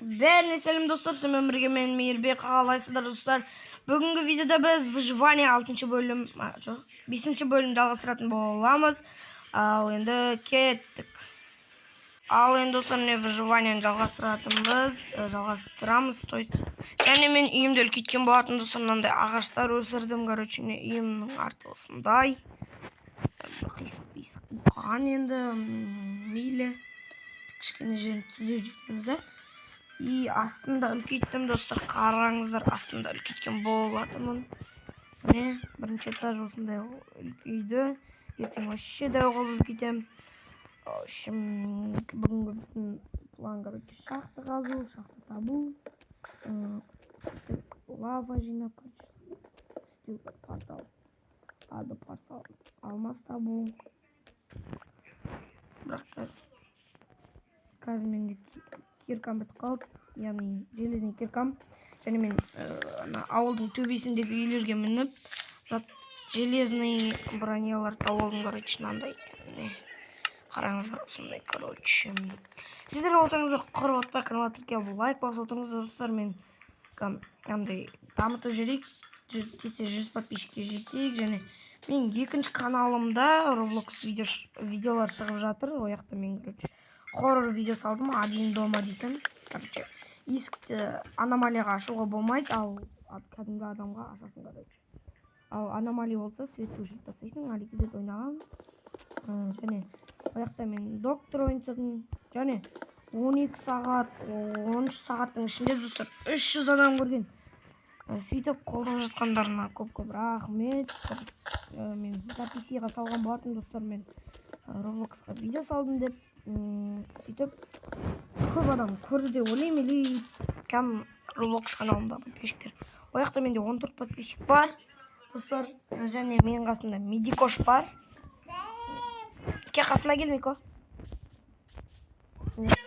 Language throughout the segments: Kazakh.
Бәріне сәлем достар, сіздермен бірге мен Мейірбек. Қалайсыздар достар? Бүгінгі видеода біз выживание 5-ші бөлім жалғастыратын боламыз. Ал енді кеттік. Ал енді достар, не выживание жалғастырамыз. Және мен үйімді үлкейткен болатын достар, мынандай ағаштар өсірдім. Короче, үйімнің арты осындай. Бұқан енді мейлі кішкене жерін түзеп жүрміз. И астында үлкейттім достар, қараңыздар, астында үлкейткен болатынмын. Міне, бірінші этаж осындай үлкейді. Ертең вообще дәу қылып үлкейтем. Бүгінгі біздің план, короче, шахта қазу, шахта табу, лава жинап, портал, алмаз табу. Бірақ қазір менде киркам бітіп қалды, яғни железный киркам. Және мен ауылдың төбесіндегі үйлерге мініп, железный бронялар тауып алдым, короче, мынандай. Қараңыздар, осындай, короче. Сіздер болсаңыздар, құрып отпай каналға тіркеліп лайк басып отырыңыздар достар. Мен мынандай дамытып жүрейік, тез 100 подписчикке жетейік. Және мен екінші каналымда Roblox видеолар шығып жатыр. Ол жақта мен, короче, хоррор видео салдым, один дома дейтін. Короче, есікті аномалияға ашуға болмайды, ал кәдімгі адамға ашасың, короче. Ал аномалия болса, светті өшіріп тастайсың. Аликізет ойнаған. Және ол жақта мен доктор ойнадым. Және 12 сағат, 13 сағаттың ішінде достар 300 адам көрген. Сөйтіп қолдап жатқандарына көп рахмет. Мен записиға салған болатын достар, мен Robloxқа видео салдым деп. Сөйтіп көп адам көрді деп ойлаймын, или кәм Roblox каналымда подписчиктер. Ол жақта менде 14 подписчик бар достар. Және менің қасымда Медикош бар. Қасыма кел, Мико.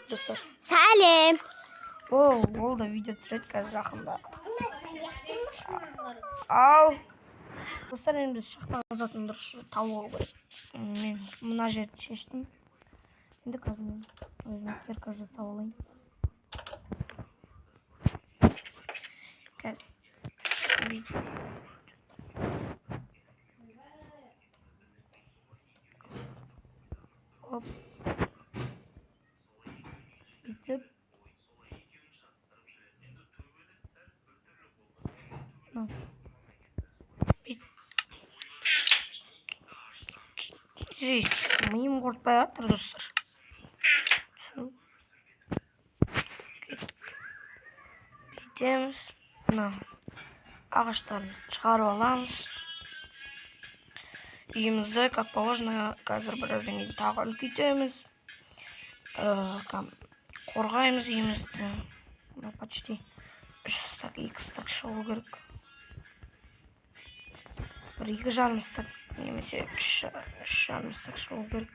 Достар, сәлем. Ол да видео түсіреді қазір жақында. Ау достар, енді біз шахта қазатын дұрыс табу керек. Мен мына жерді шештім. Енді қазір мен өзіме кирка жасап алайын. Оп. Бүйтіп. Миым қорытпай жатыр достар. Бүйтеміз. Ағаштарымызды шығарып аламыз. Үйімізді, как положено, қазір біраздан кейін тағы үлкейтеміз. Қорғаймыз үйімізді. Почти 2 стак шығу керек. 2,5 стак, немесе 3,5 стак шығу керек.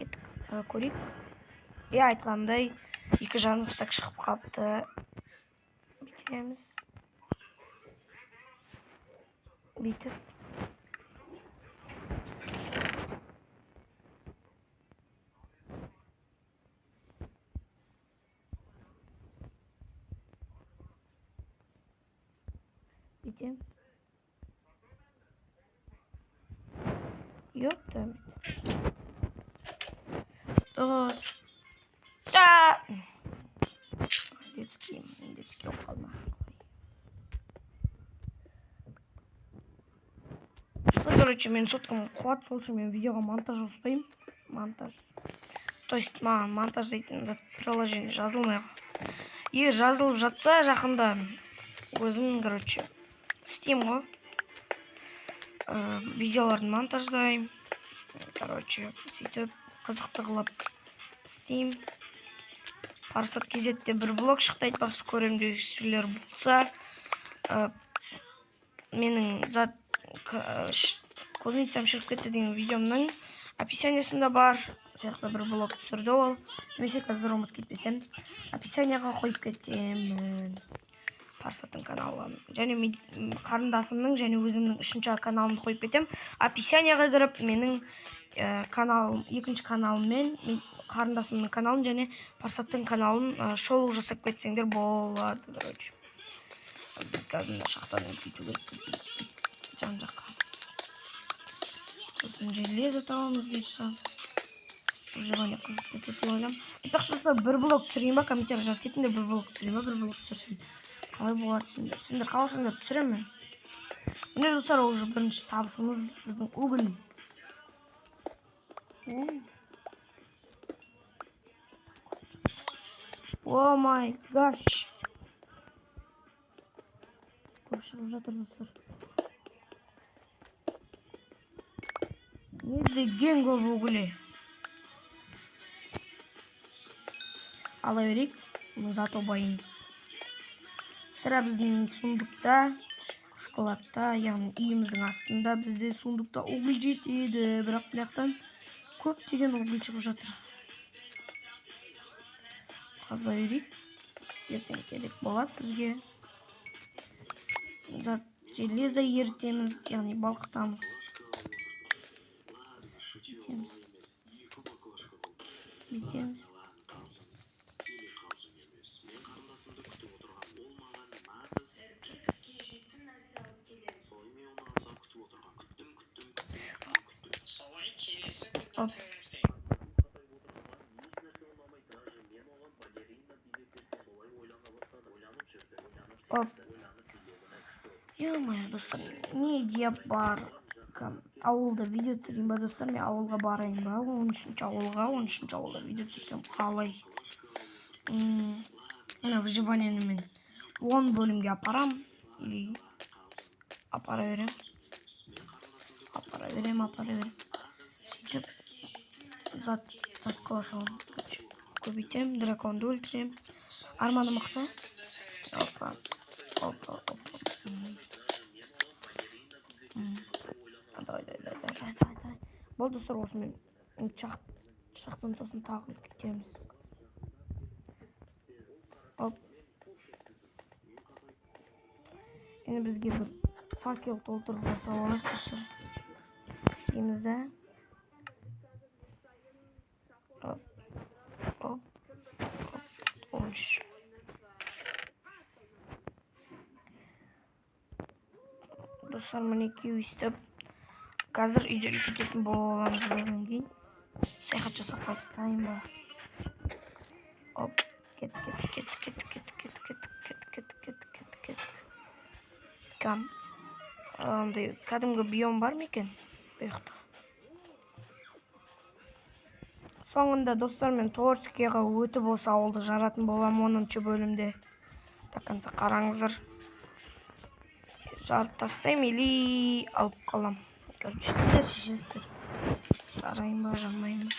Кеттік, көрейік. Айтқандай 2,5 стак шығып қалыпты. Бүйтеміз. Бүйтіп. Бүйтем. Ёпта. Детский қалма. Короче, мен соткам қуат, сол үшін мен видеоға монтаж жоспаймын. То есть, монтаж дейтін приложение жазылмай. Егер жазылып жатса, жақында өзім, короче, істеймін ғой. Видеоларын монтаждаймын. Короче, сөйтіп қызықты қылып істеймін. Парсат кезетте бір блог шықты, айтпақшы көремдеушілер болса. Менің көзінетсем шырып кетті деген видеомның описаниясында бар. Сияқты бір блог түсірді ол. Немесе қазір ұмыт кетпесем, описанияға қойып кетемін. Парсаттың каналын. Және қарындасымның және өзімнің 3-ші каналымды қойып кетем. Описанияға кіріп, менің каналым, екінші каналым мен қарындасымның каналын және Парсаттың каналын шолу жасап кетсеңдер болады. Короче, біз қазір шахтаны үлкейту керекпіз жан жаққа. Сосын железо табамыз бұйырса. Выживание қызықты деп ойлаймын. Айтпақшы болса, бір блок түсірейін ба, комментарий жазып кетіңдер, бір блок түсірейін ба, бір блок түсірсем. Қалай болады сендер қаласаңдар түсіремін. Міне достар, уже бірінші табысымыз біздің уголь. О май гаш. Көп шығып жатыр достар. Не деген көп уголь. Ала берейік, зато байымыз. Сірә біздің сундықта, складта, яғни үйіміздің астында бізде сундықта уголь жетеді. Бірақ бұяқтан көптеген уголь шығып жатыр. Қаза берейік. Ертең керек болады бізге. Железо ертеміз, яғни балқытамыз. Бітеміз. Ё-моё, достар, не идея бар. Ауылда видео түсірейін ба, достар, мен ауылға барайын ба? 13-ші ауылда видео түсірсем қалай. Мына выживаниені мен 10 бөлімге апарам. Или апара берем. Сөйтіп, зат қыласам. Көбейтем, драконды өлтірем. Арманы мықты. Опа. Давай. Болды достар, осымен шақтан сосын тағы кетеміз. Енді бізге бір факел толтырып жасап аламыз достар. Емізді. Достар, мінекей өйстіп. Қазір үйде кететін боламыз болған кейін. Саяхат жасап қайтайын ба. Кет. Кәдімгі биом бар ма екен? Бұяқта. Соңында достар, мен Торскияға өтіп осы ауылды жаратын болам 10-ші бөлімде. До конца қараңыздар. Жарып тастайым или алып қалам. Короче, сіздер шешесіздер. Жарайын ба, жармайын ба.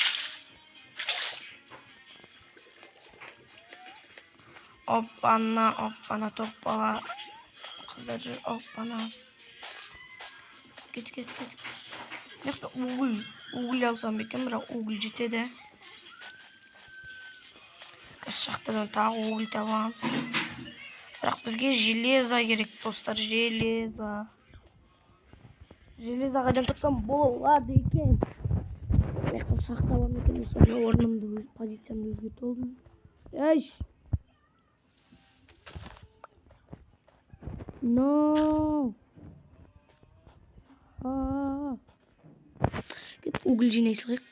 Оппана, топпала. Қыздар жүр, оппана. Кет. Неқті уголь алсам бекен, бірақ уголь жетеді. Шақтадан тағы уголь табамыз. Бірақ бізге железо керек, достар, железо. Железо қайдан тапсам болады екен. Неқті шақта бар екен, достар, орнымды, позициямды өзгертіп алдым. Ейш! No. Git uголь жинай салайық.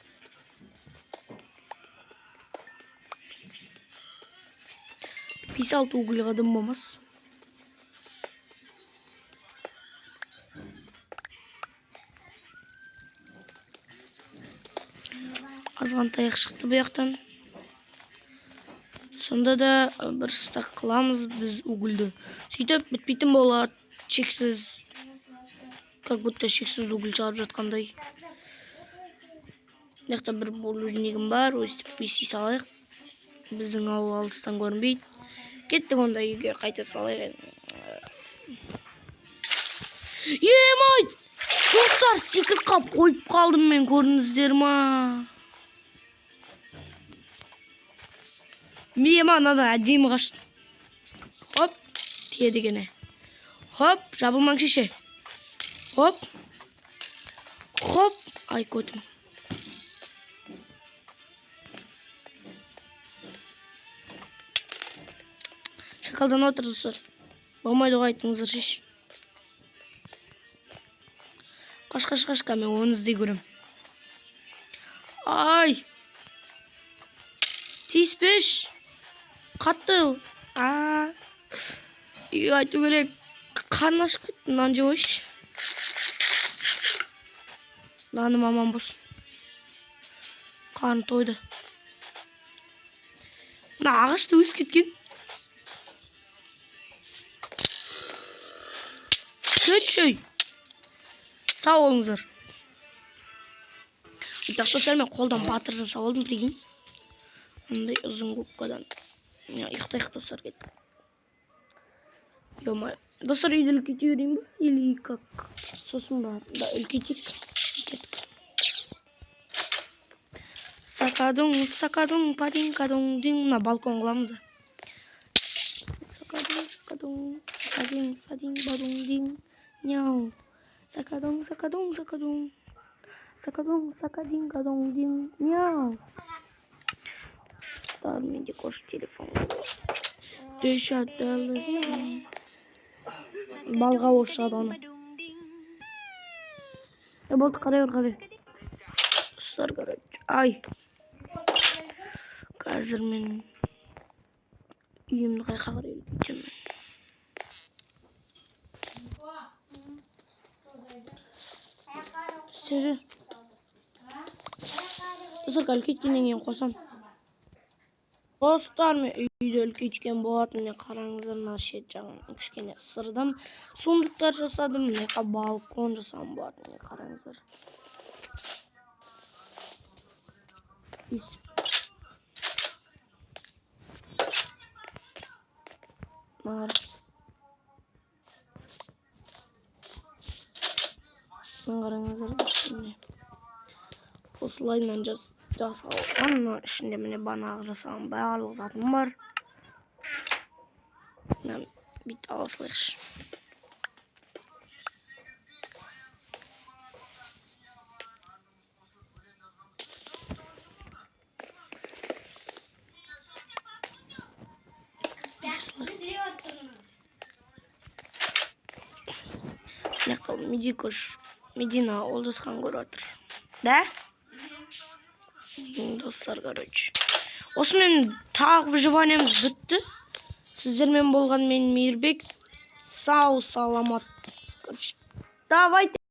Писалты угольға дым болмас. Азған таяқ шықты бұяқтан. Сонда да бір стак қыламыз біз угольді. Сөйтіп бітпейтін болады. Шексіз. Как будто шексіз уголь шығарып жатқандай. Мынаақта бір бөлінегім бар. Өстіп бести салайық. Біздің ауыл алыстан көрінбейді. Кеттік онда үйге қайта салайық. Емай! Достар, секірт қап қойып қалдым мен, көрдіңіздер ма? Миема анадан әдемі қашты. Хоп, тиеді гене. Хоп, жабылмаң шеше. Хоп. Ай көтім. Шакалдан отыр достар. Болмайды ғой айтыңыздар шеш. Қаш, мен оны іздей көрем. Ай! Тиіспеш! Қатты! Айту керек. Қарны ашып кетті, нан жеп ойшы. Наным аман болсын. Қарны тойды. Мына ағашты өсіп кеткен. Көтшөй. Сау болыңыздар. Достар, мен қолдан батыр жасап алдым, прикинь. Андай ұзын губкадан. Иқтай достар кетті. Ё-моё. Достар, үйді үлкейте берейін бе? Или как? Сосын бар. Да, үлкейтейік. Сакадың, падинкадың, дың. Мына балкон қыламыз. Сакадың, бадың, дың. Няу. Сакадың. Сакадинкадың, дың. Няу. Стар, менде кош телефон. $10. Балға оқшады оны. Болды, қарай. Достар, короче. Ай. Қазір мен үйімді қайқа қарай үлкейтемін. Сері. Достар, үлкейткеннен кейін қосам. Достар, мен үйді үлкейткен болатын. Мен қараңыздар, мына шет жағын кішкене ысырдым. Сундықтар жасадым. Мына балкон жасам болатын. Қараңыздар. Қараңыздар. Осылайынан жасалған. Ішінде міне банағы жасалған барлық затым бар. Бит аласылайықшы. Медикош, Медина Олжасхан көріп отыр. Да? Достар, короче. Осымен тағы выживаниямыз бітті. Сіздермен болған мен Мейірбек. Сау, саламат. Давайте.